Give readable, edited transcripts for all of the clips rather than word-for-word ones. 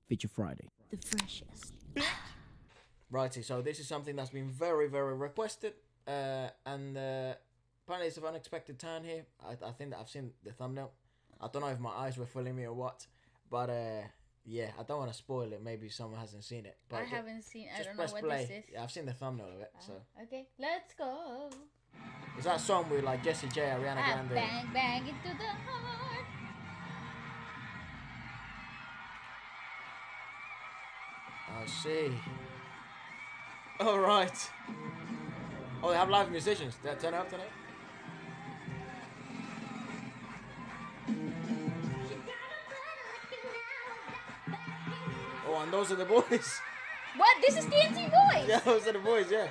Feature Friday. The freshest. Righty, so this is something that's been very, very requested, and apparently it's an unexpected turn here. I think that I've seen the thumbnail. I don't know if my eyes were fooling me or what, but yeah, I don't want to spoil it. Maybe someone hasn't seen it. But I haven't seen. I just don't know press what play. this is. Yeah, I've seen the thumbnail of it. So Okay, let's go. it's that song with like Jessie J, Ariana Grande. Bang bang into the heart. I see. All right. Oh, they have live musicians. Did I turn it up tonight? Oh, and those are the boys. What? This is TNT Boys. Yeah, those are the boys. Yeah.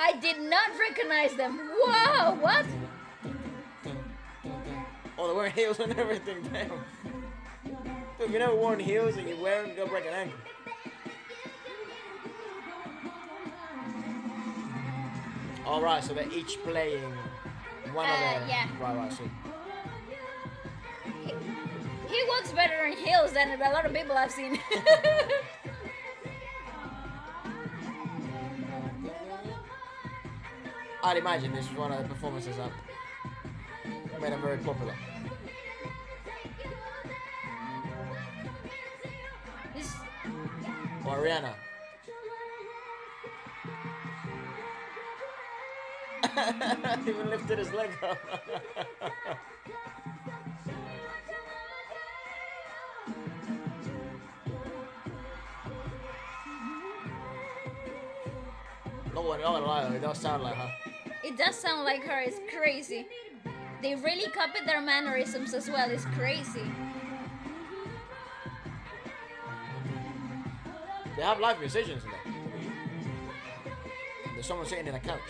I did not recognize them. Whoa! What? Oh, they're wearing heels and everything. Damn. Dude, if you never worn heels and you wear them, you'll break an ankle. All right, so they're each playing one of the. Yeah. Right. See. He looks better in heels than a lot of people I've seen. I'd imagine this was one of the performances that made them very popular. Or Ariana. Even lifted his leg up. No one, it does sound like her. It does sound like her. It's crazy. They really copied their mannerisms as well. It's crazy. They have live musicians in there. There's someone sitting in a couch.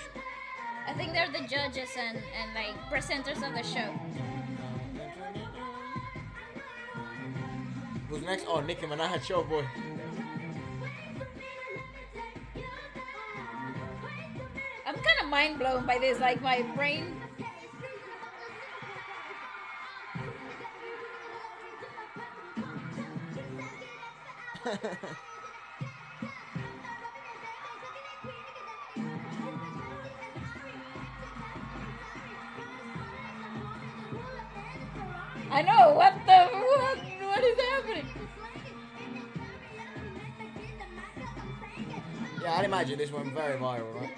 I think they're the judges and like presenters of the show. Who's next? Oh, Nicki Minaj, show boy. I'm kind of mind blown by this. Like my brain. I know what is happening. Yeah, I'd imagine this went very viral, right?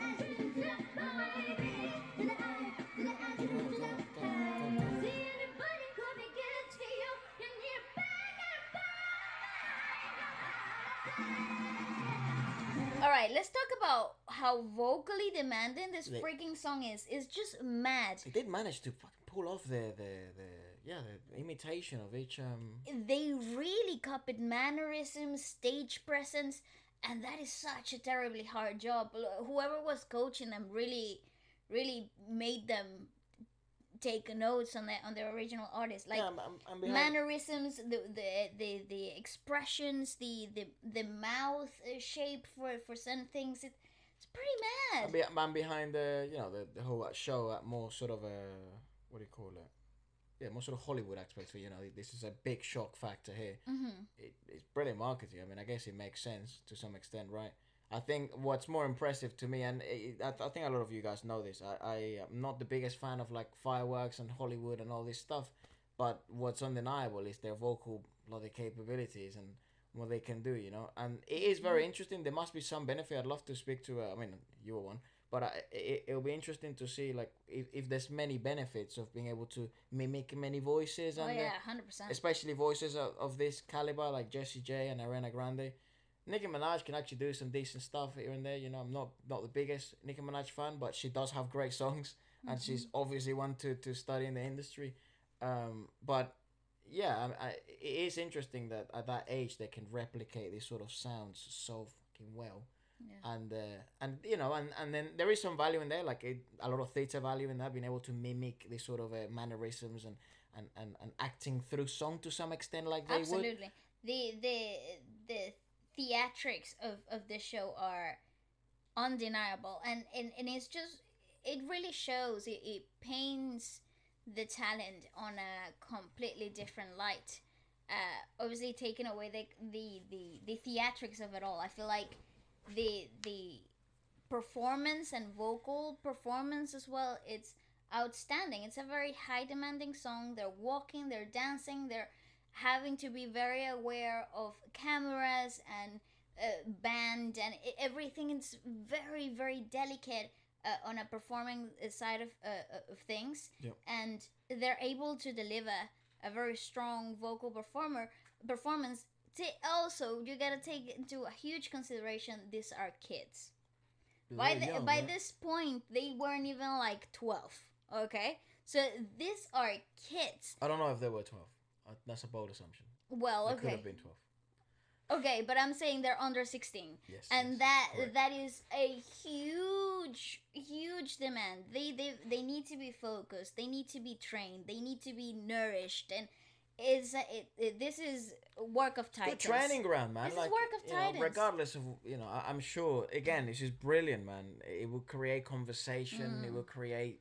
Alright, let's talk about how vocally demanding this freaking song is. It's just mad. They did manage to fucking pull off the imitation of each They really copied mannerisms, stage presence, and that is such a terribly hard job. Whoever was coaching them really made them take notes on the original artist, like I'm mannerisms, the expressions, the mouth shape for some things. It's pretty mad. I'm behind the the whole show at more sort of a what do you call it? Yeah, more sort of Hollywood aspects. For this is a big shock factor here. Mm-hmm. It's brilliant marketing. I mean, I guess it makes sense to some extent, right? I think what's more impressive to me, and I think a lot of you guys know this, I am not the biggest fan of like fireworks and Hollywood and all this stuff, but what's undeniable is their vocal bloody capabilities and what they can do, and it is very interesting. There must be some benefit. I'd love to speak to, I mean, you were one, but it'll be interesting to see like if there's many benefits of being able to mimic many voices. And 100%. especially voices of this caliber like Jessie J and Ariana Grande. Nicki Minaj can actually do some decent stuff here and there. I'm not the biggest Nicki Minaj fan, but she does have great songs, and she's obviously one to study in the industry. But yeah, it is interesting that at that age they can replicate these sort of sounds so fucking well. Yeah. And then there is some value in there, like a lot of theater value in that, being able to mimic these sort of mannerisms and acting through song to some extent, like they would. Absolutely. The theatrics of this show are undeniable, and it's just, it really shows, it paints the talent on a completely different light, obviously taking away the theatrics of it all. I feel like the performance and vocal performance as well, it's outstanding. It's a very high demanding song. They're walking, they're dancing, they're having to be very aware of cameras and band and everything. It's very very delicate on a performing side of things, Yep. and they're able to deliver a very strong vocal performance. Also, you gotta take into a huge consideration these are kids. Young, By right? this point, they weren't even like 12. Okay, so these are kids. I don't know if they were 12. That's a bold assumption. Well, They could have okay, been 12. okay, but I'm saying they're under 16, Yes. and Yes. that Correct. that is a huge demand. They need to be focused. They need to be trained. They need to be nourished, and this is work of Good titans. training ground, man. This is Like, work of titans. regardless of, I'm sure. Again, this is brilliant, man. It will create conversation. It will create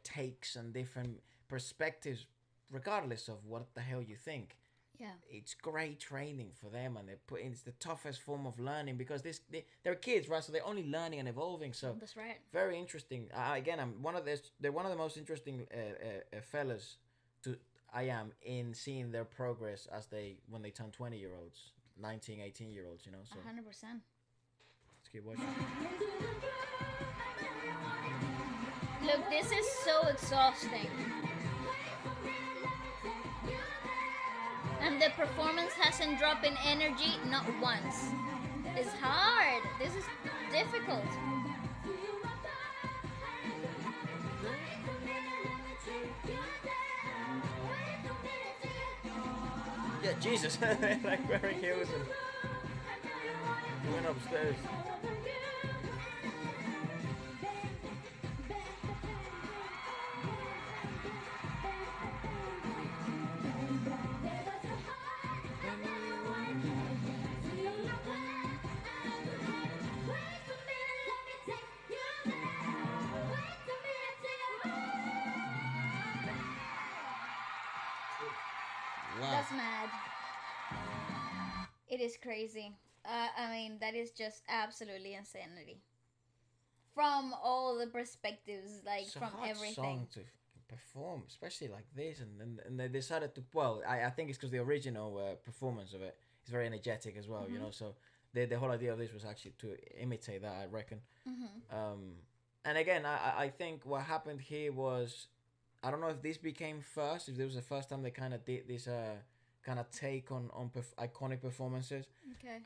takes and different perspectives, regardless of what the hell you think. Yeah. It's great training for them, and it's the toughest form of learning because they're kids, right? So they're only learning and evolving. So That's right. very interesting. Again, they're one of the most interesting fellas to I am in seeing their progress as when they turn 20-year-olds, 19, 18-year-olds. So 100%. let's keep watching. Look, this is so exhausting. And the performance hasn't dropped in energy not once. It's hard. This is difficult. Yeah, Jesus, like wearing heels and going upstairs. Wow. That's mad. It is crazy. I mean, that is just absolutely insanity. From all the perspectives, like It's a from hard everything. song to perform, especially like this, and they decided to. Well, I think it's because the original performance of it is very energetic as well. So the whole idea of this was actually to imitate that, I reckon. And again, I think what happened here was, I don't know if this became first, if this was the first time they kind of did this kind of take on iconic performances. Okay.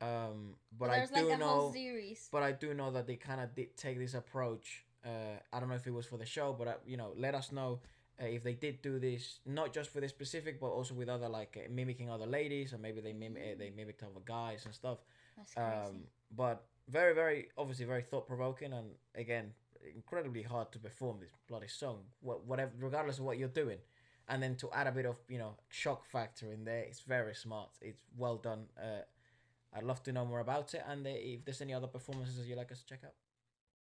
But there's I do like a know, whole series. but I do know that they kind of did take this approach. I don't know if it was for the show, but let us know if they did do this, not just for this specific, but also with other mimicking other ladies, or maybe they mimicked other guys and stuff. That's crazy. But very, very obviously very thought provoking, and again incredibly hard to perform this bloody song. Whatever, regardless of what you're doing. And then to add a bit of shock factor in there, it's very smart. It's well done. I'd love to know more about it, and if there's any other performances you'd like us to check out.